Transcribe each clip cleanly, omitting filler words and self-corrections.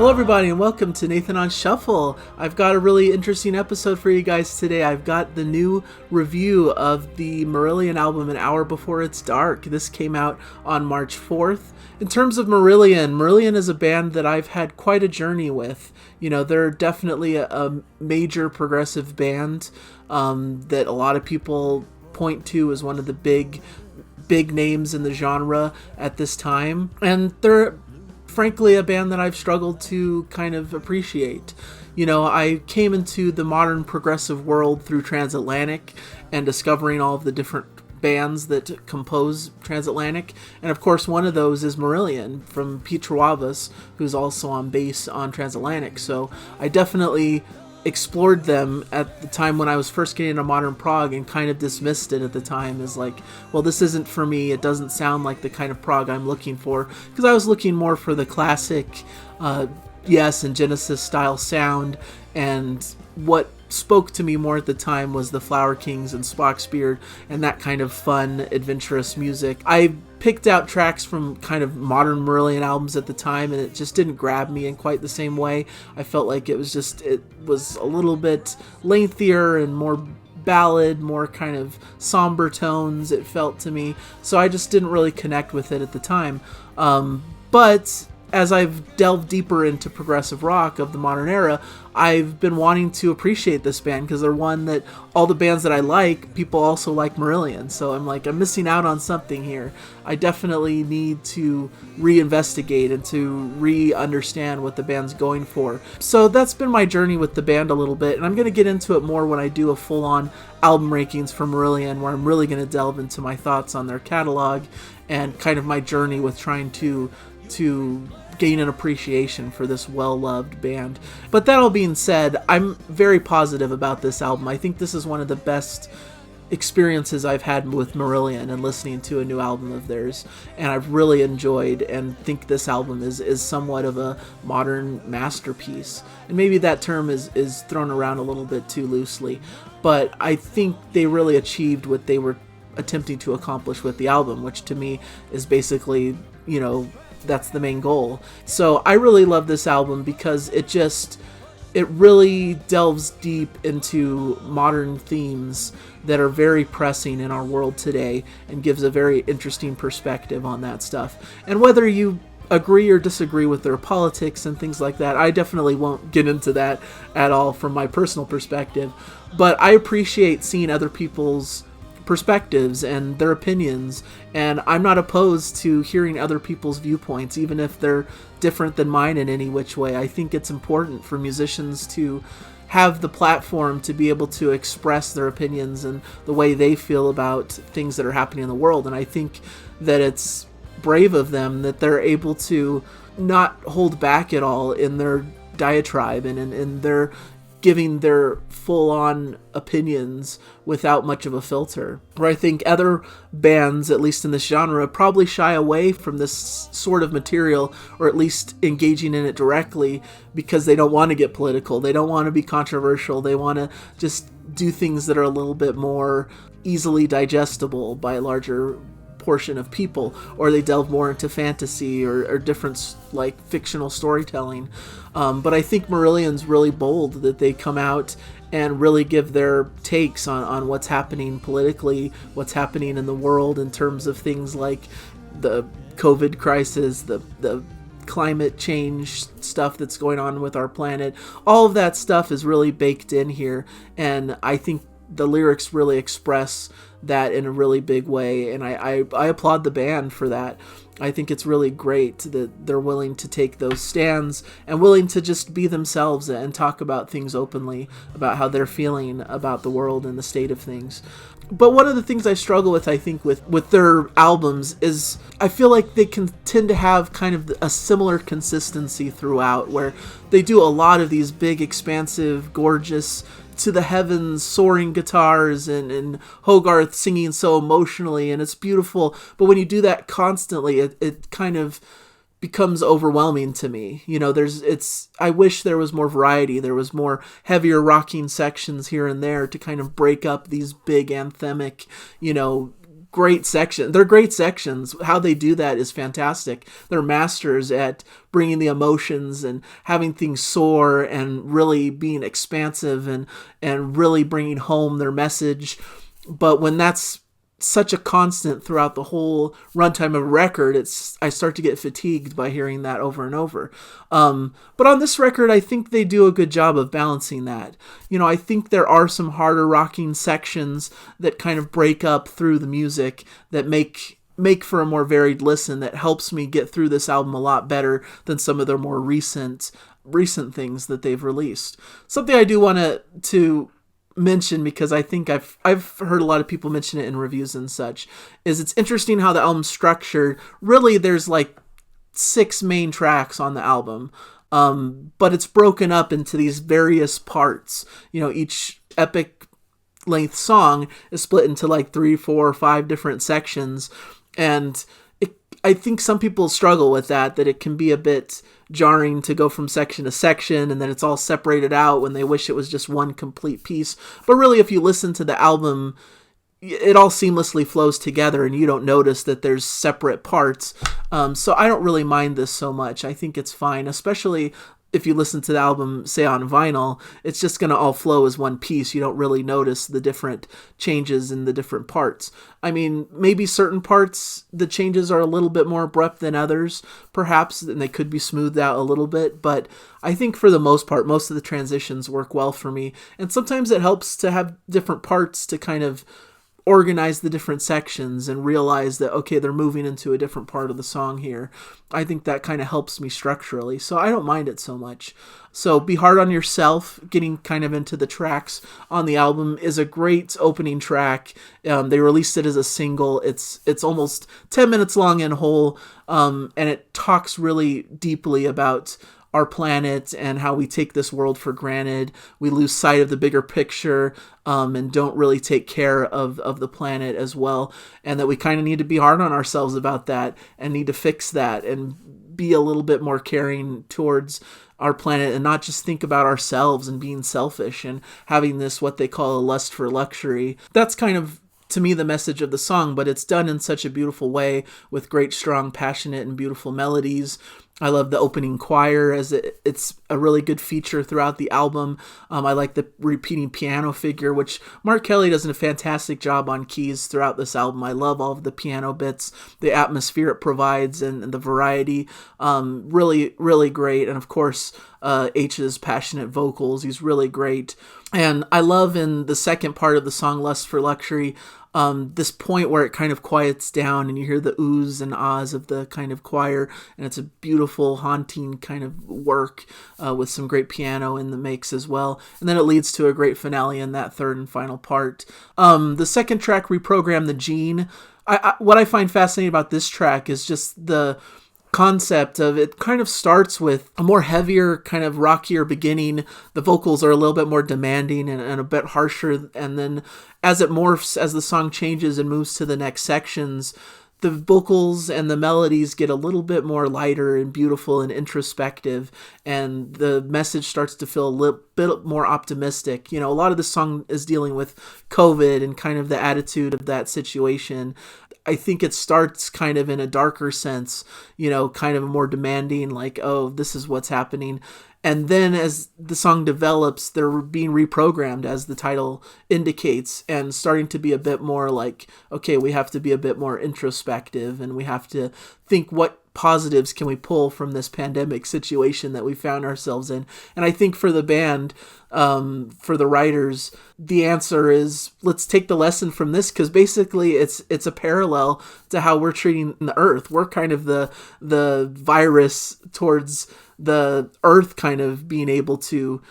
Hello everybody and welcome to Nathan on Shuffle. I've got a really interesting episode for you guys today. I've got the new review of the Marillion album An Hour Before It's Dark. This came out on March 4th. In terms of Marillion is a band that I've had quite a journey with. You know, they're definitely a major progressive band that a lot of people point to as one of the big names in the genre at this time. And they're frankly a band that I've struggled to kind of appreciate. You know, I came into the modern progressive world through Transatlantic and discovering all of the different bands that compose Transatlantic, and of course one of those is Marillion from Pete Trewavas, who's also on bass on Transatlantic. So I definitely explored them at the time when I was first getting into modern prog and kind of dismissed it at the time as like, well, this isn't for me. It doesn't sound like the kind of prog I'm looking for, because I was looking more for the classic Yes and Genesis style sound, and what spoke to me more at the time was the Flower Kings and Spock's Beard and that kind of fun, adventurous music. I picked out tracks from kind of modern Marillion albums at the time, and it just didn't grab me in quite the same way. I felt like it was a little bit lengthier and more ballad, more kind of somber tones, it felt to me. So I just didn't really connect with it at the time. But as I've delved deeper into progressive rock of the modern era, I've been wanting to appreciate this band because they're one that all the bands that I like, people also like Marillion. So I'm like, I'm missing out on something here. I definitely need to reinvestigate and to re-understand what the band's going for. So that's been my journey with the band a little bit, and I'm going to get into it more when I do a full-on album rankings for Marillion, where I'm really going to delve into my thoughts on their catalog and kind of my journey with trying to gain an appreciation for this well-loved band. But that all being said, I'm very positive about this album. I think this is one of the best experiences I've had with Marillion and listening to a new album of theirs, and I've really enjoyed and think this album is somewhat of a modern masterpiece. And maybe that term is thrown around a little bit too loosely, but I think they really achieved what they were attempting to accomplish with the album, which to me is basically, you know, that's the main goal. So I really love this album because it really delves deep into modern themes that are very pressing in our world today and gives a very interesting perspective on that stuff. And whether you agree or disagree with their politics and things like that, I definitely won't get into that at all from my personal perspective, but I appreciate seeing other people's perspectives and their opinions, and I'm not opposed to hearing other people's viewpoints, even if they're different than mine in any which way. I think it's important for musicians to have the platform to be able to express their opinions and the way they feel about things that are happening in the world, and I think that it's brave of them that they're able to not hold back at all in their diatribe and in their giving their full-on opinions without much of a filter. Where I think other bands, at least in this genre, probably shy away from this sort of material, or at least engaging in it directly, because they don't want to get political, they don't want to be controversial, they want to just do things that are a little bit more easily digestible by a larger portion of people, or they delve more into fantasy or different like fictional storytelling. But I think Marillion's really bold that they come out and really give their takes on what's happening politically, what's happening in the world in terms of things like the COVID crisis, the climate change stuff that's going on with our planet. All of that stuff is really baked in here, and I think the lyrics really express that in a really big way, and I applaud the band for that. I think it's really great that they're willing to take those stands and willing to just be themselves and talk about things openly, about how they're feeling about the world and the state of things. But one of the things I struggle with, I think, with their albums is I feel like they can tend to have kind of a similar consistency throughout, where they do a lot of these big, expansive, gorgeous, to the heavens soaring guitars and Hogarth singing so emotionally, and it's beautiful. But when you do that constantly, it kind of becomes overwhelming to me. You know, I wish there was more variety. There was more heavier rocking sections here and there to kind of break up these big anthemic, you know, great section. They're great sections. How they do that is fantastic. They're masters at bringing the emotions and having things soar and really being expansive and really bringing home their message. But when that's such a constant throughout the whole runtime of a record, I start to get fatigued by hearing that over and over. But on this record, I think they do a good job of balancing that. I think there are some harder rocking sections that kind of break up through the music that make for a more varied listen that helps me get through this album a lot better than some of their more recent things that they've released. Something I do want to mention, because I think I've heard a lot of people mention it in reviews and such, is it's interesting how the album's structured. Really, there's like 6 main tracks on the album, but it's broken up into these various parts. Each epic length song is split into like 3, 4, or 5 different sections, and I think some people struggle with that it can be a bit jarring to go from section to section and then it's all separated out when they wish it was just one complete piece. But really, if you listen to the album, it all seamlessly flows together and you don't notice that there's separate parts. So I don't really mind this so much. I think it's fine, especially if you listen to the album, say on vinyl, it's just going to all flow as one piece. You don't really notice the different changes in the different parts. I mean, maybe certain parts, the changes are a little bit more abrupt than others, perhaps, and they could be smoothed out a little bit. But I think for the most part, most of the transitions work well for me. And sometimes it helps to have different parts to kind of organize the different sections and realize that, okay, they're moving into a different part of the song here. I think that kind of helps me structurally, so I don't mind it so much. So Be Hard on Yourself, getting kind of into the tracks on the album, is a great opening track. They released it as a single. It's almost 10 minutes long in whole, and it talks really deeply about our planet and how we take this world for granted. We lose sight of the bigger picture, and don't really take care of the planet as well. And that we kind of need to be hard on ourselves about that and need to fix that and be a little bit more caring towards our planet and not just think about ourselves and being selfish and having this, what they call a lust for luxury. That's kind of, to me, the message of the song, but it's done in such a beautiful way with great, strong, passionate, and beautiful melodies. I love the opening choir, as it's a really good feature throughout the album. I like the repeating piano figure, which Mark Kelly does a fantastic job on keys throughout this album. I love all of the piano bits, the atmosphere it provides, and the variety. Really, really great. And of course, H's passionate vocals. He's really great. And I love in the second part of the song, Lust for Luxury, this point where it kind of quiets down and you hear the oohs and ahs of the kind of choir, and it's a beautiful, haunting kind of work with some great piano in the mix as well. And then it leads to a great finale in that third and final part. The second track, Reprogram the Gene, what I find fascinating about this track is just the concept of it. Kind of starts with a more heavier, kind of rockier beginning. The vocals are a little bit more demanding and a bit harsher, and then as it morphs, as the song changes and moves to the next sections, the vocals and the melodies get a little bit more lighter and beautiful and introspective, and the message starts to feel a little bit more optimistic. A lot of the song is dealing with COVID and kind of the attitude of that situation. I think it starts kind of in a darker sense, kind of more demanding, like, oh, this is what's happening. And then as the song develops, they're being reprogrammed, as the title indicates, and starting to be a bit more like, okay, we have to be a bit more introspective and we have to think, what positives can we pull from this pandemic situation that we found ourselves in? And I think for the band, for the writers, the answer is, let's take the lesson from this, because basically it's a parallel to how we're treating the earth. We're kind of the virus towards the earth kind of being able to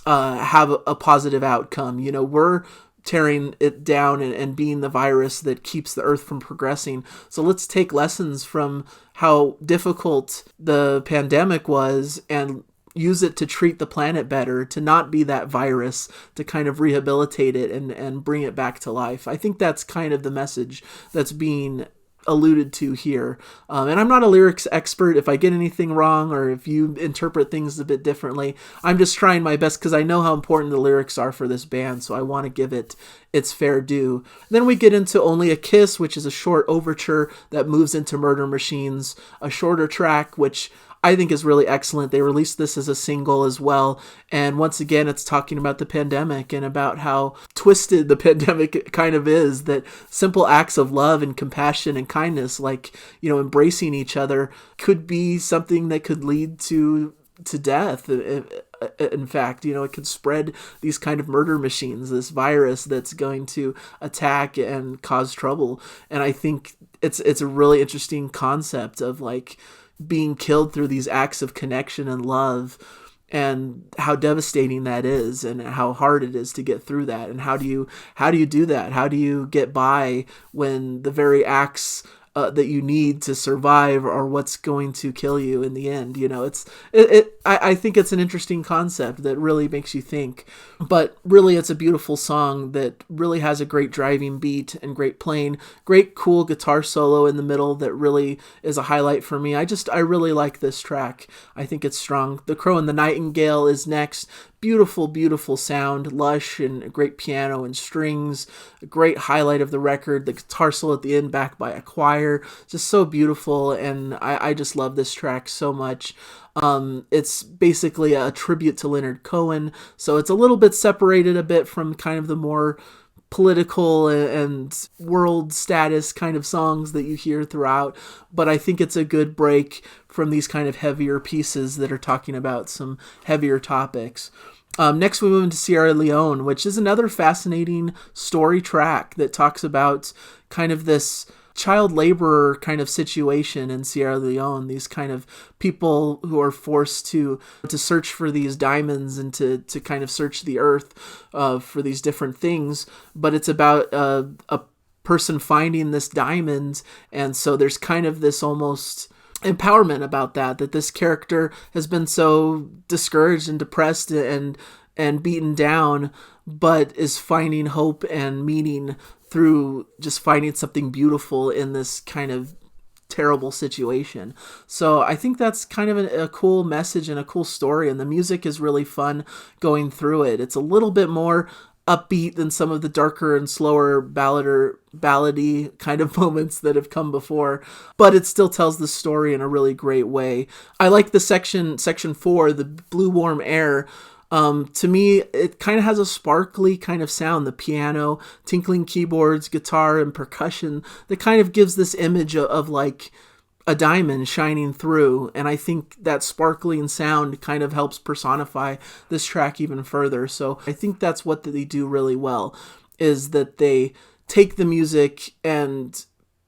have a positive outcome. We're tearing it down and being the virus that keeps the earth from progressing. So let's take lessons from how difficult the pandemic was and use it to treat the planet better, to not be that virus, to kind of rehabilitate it and bring it back to life. I think that's kind of the message that's being alluded to here. And I'm not a lyrics expert. If I get anything wrong or if you interpret things a bit differently, I'm just trying my best because I know how important the lyrics are for this band, so I want to give it its fair due. Then we get into Only a Kiss, which is a short overture that moves into Murder Machines, a shorter track, which I think is really excellent. They released this as a single as well. And once again, it's talking about the pandemic and about how twisted the pandemic kind of is, that simple acts of love and compassion and kindness, like, embracing each other, could be something that could lead to death. In fact, it could spread these kind of murder machines, this virus that's going to attack and cause trouble. And I think it's a really interesting concept of like being killed through these acts of connection and love, and how devastating that is, and how hard it is to get through that. And how do you do that? How do you get by when the very acts that you need to survive are what's going to kill you in the end? I think it's an interesting concept that really makes you think. But really, it's a beautiful song that really has a great driving beat and great playing, great cool guitar solo in the middle that really is a highlight for me. I really like this track. I think it's strong. The Crow and the Nightingale is next. Beautiful, beautiful sound, lush, and great piano and strings. A great highlight of the record. The guitar solo at the end, backed by a choir, just so beautiful. And I just love this track so much. It's basically a tribute to Leonard Cohen, so it's a little bit separated a bit from kind of the more political and world status kind of songs that you hear throughout, but I think it's a good break from these kind of heavier pieces that are talking about some heavier topics. Next we move into Sierra Leone, which is another fascinating story track that talks about kind of this child laborer kind of situation in Sierra Leone, these kind of people who are forced to search for these diamonds and to kind of search the earth for these different things. But it's about a person finding this diamond, and so there's kind of this almost empowerment about that this character has been so discouraged and depressed and beaten down, but is finding hope and meaning through just finding something beautiful in this kind of terrible situation. So I think that's kind of a cool message and a cool story, and the music is really fun going through it. It's a little bit more upbeat than some of the darker and slower ballady kind of moments that have come before, but it still tells the story in a really great way. I like the section 4, the Blue Warm Air. To me, it kind of has a sparkly kind of sound, the piano, tinkling keyboards, guitar, and percussion that kind of gives this image of like a diamond shining through. And I think that sparkling sound kind of helps personify this track even further. So I think that's what they do really well, is that they take the music and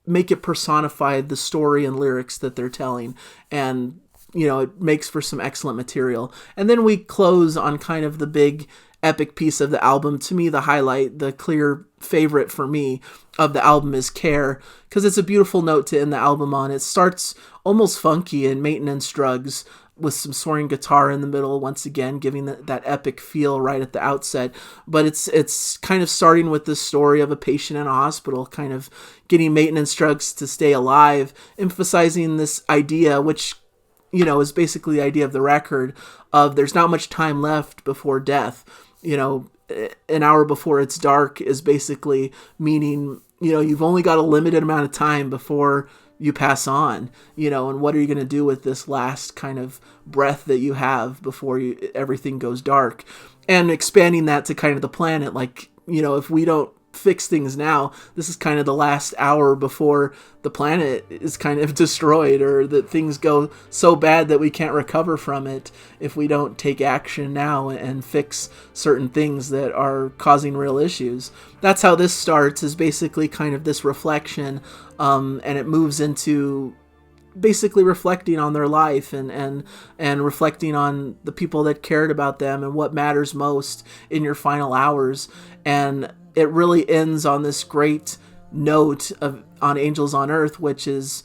make it personify the story and lyrics that they're telling. And it makes for some excellent material. And then we close on kind of the big epic piece of the album. To me, the highlight, the clear favorite for me of the album is Care, because it's a beautiful note to end the album on. It starts almost funky in Maintenance Drugs with some soaring guitar in the middle, once again giving that epic feel right at the outset. But it's kind of starting with this story of a patient in a hospital kind of getting maintenance drugs to stay alive, emphasizing this idea, which is basically the idea of the record, of there's not much time left before death. An hour before it's dark is basically meaning, you've only got a limited amount of time before you pass on, and what are you going to do with this last kind of breath that you have before everything goes dark? And expanding that to kind of the planet, like, if we don't fix things now, this is kind of the last hour before the planet is kind of destroyed, or that things go so bad that we can't recover from it if we don't take action now and fix certain things that are causing real issues. That's how this starts, is basically kind of this reflection, and it moves into basically reflecting on their life and reflecting on the people that cared about them and what matters most in your final hours. And it really ends on this great note on Angels on Earth, which is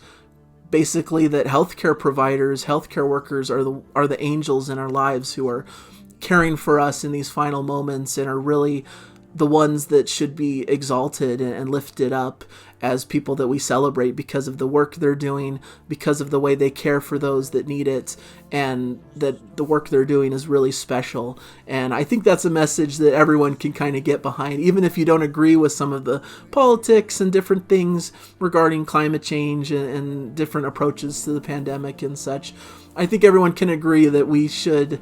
basically that healthcare providers, healthcare workers are the angels in our lives who are caring for us in these final moments and are really the ones that should be exalted and lifted up as people that we celebrate because of the work they're doing, because of the way they care for those that need it, and that the work they're doing is really special. And I think that's a message that everyone can kind of get behind, even if you don't agree with some of the politics and different things regarding climate change and different approaches to the pandemic and such. I think everyone can agree that we should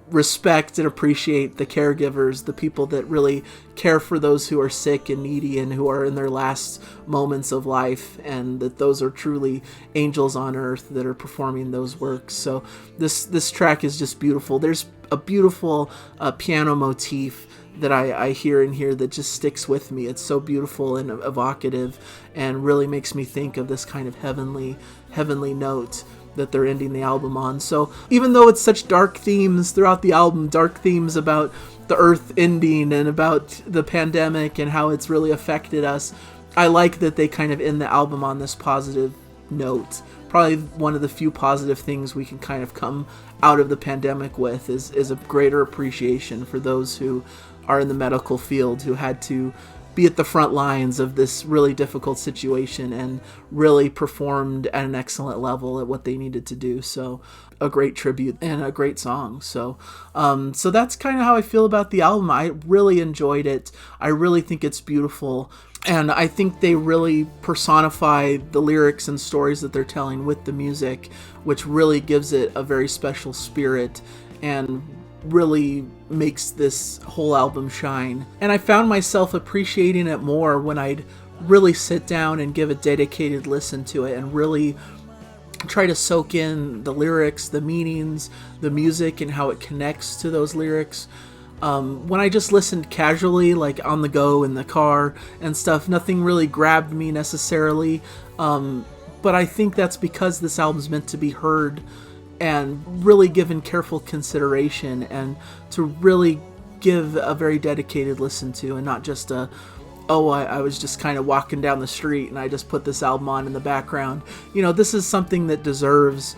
respect and appreciate the caregivers, the people that really care for those who are sick and needy and who are in their last moments of life, and that those are truly angels on earth that are performing those works. So this track is just beautiful. There's a beautiful piano motif that I hear in here that just sticks with me. It's so beautiful and evocative and really makes me think of this kind of heavenly note that they're ending the album on. So even though it's such dark themes throughout the album, dark themes about the earth ending and about the pandemic and how it's really affected us, I like that they kind of end the album on this positive note. Probably one of the few positive things we can kind of come out of the pandemic with is a greater appreciation for those who are in the medical field, who had to be at the front lines of this really difficult situation and really performed at an excellent level at what they needed to do. So a great tribute and a great song. So that's kind of how I feel about the album. I really enjoyed it. I really think it's beautiful. And I think they really personify the lyrics and stories that they're telling with the music, which really gives it a very special spirit and really makes this whole album shine. And I found myself appreciating it more when I'd really sit down and give a dedicated listen to it and really try to soak in the lyrics, the meanings, the music, and how it connects to those lyrics. When I just listened casually, like on the go in the car and stuff, nothing really grabbed me necessarily. But I think that's because this album's meant to be heard and really given careful consideration, and to really give a very dedicated listen to, and not just I was just kind of walking down the street and I just put this album on in the background. You know, this is something that deserves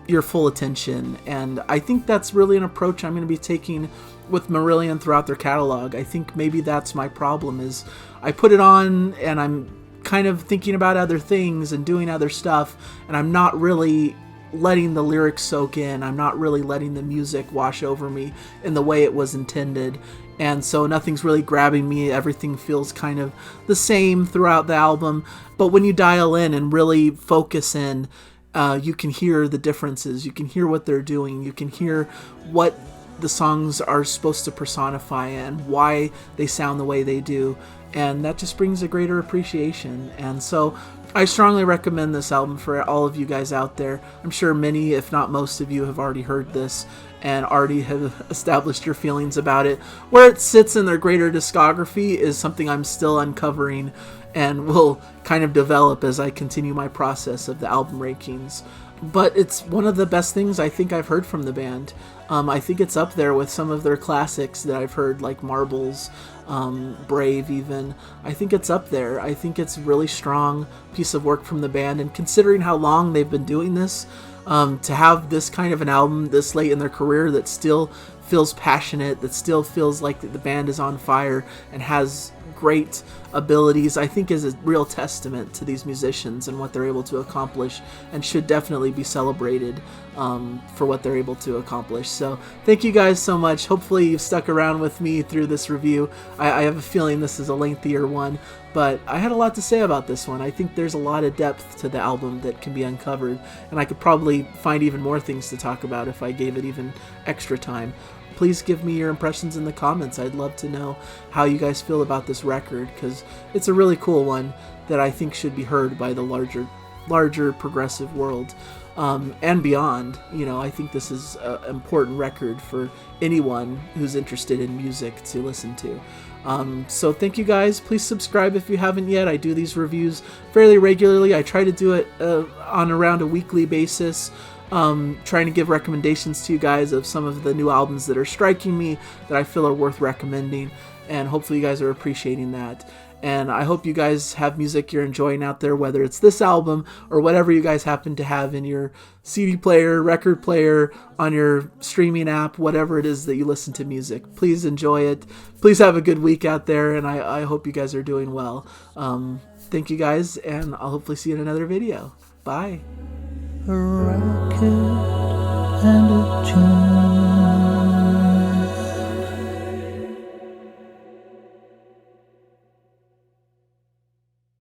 your full attention, and I think that's really an approach I'm going to be taking with Marillion throughout their catalog. I think maybe that's my problem, is I put it on and I'm kind of thinking about other things and doing other stuff, and I'm not really letting the lyrics soak in. I'm not really letting the music wash over me in the way it was intended. And so nothing's really grabbing me. Everything feels kind of the same throughout the album. But when you dial in and really focus in, you can hear the differences. You can hear what they're doing. You can hear what the songs are supposed to personify and why they sound the way they do. And that just brings a greater appreciation. And so I strongly recommend this album for all of you guys out there. I'm sure many, if not most of you, have already heard this and already have established your feelings about it. Where it sits in their greater discography is something I'm still uncovering and will kind of develop as I continue my process of the album rankings. But it's one of the best things I think I've heard from the band. I think it's up there with some of their classics that I've heard, like Marbles, Brave even. I think it's up there. I think it's a really strong piece of work from the band, and considering how long they've been doing this, to have this kind of an album this late in their career that still feels passionate, that still feels like the band is on fire and has great abilities, I think is a real testament to these musicians and what they're able to accomplish, and should definitely be celebrated for what they're able to accomplish. So thank you guys so much. Hopefully you've stuck around with me through this review. I have a feeling this is a lengthier one, but I had a lot to say about this one. I think there's a lot of depth to the album that can be uncovered, and I could probably find even more things to talk about if I gave it even extra time. Please give me your impressions in the comments. I'd love to know how you guys feel about this record, because it's a really cool one that I think should be heard by the larger progressive world and beyond. You know, I think this is an important record for anyone who's interested in music to listen to. So thank you guys. Please subscribe if you haven't yet. I do these reviews fairly regularly. I try to do it on around a weekly basis. Trying to give recommendations to you guys of some of the new albums that are striking me that I feel are worth recommending, and hopefully you guys are appreciating that. And I hope you guys have music you're enjoying out there, whether it's this album or whatever you guys happen to have in your CD player, record player, on your streaming app, whatever it is that you listen to music. Please enjoy it. Please have a good week out there, and I hope you guys are doing well. Thank you guys, and I'll hopefully see you in another video. Bye. A rocket and a tune.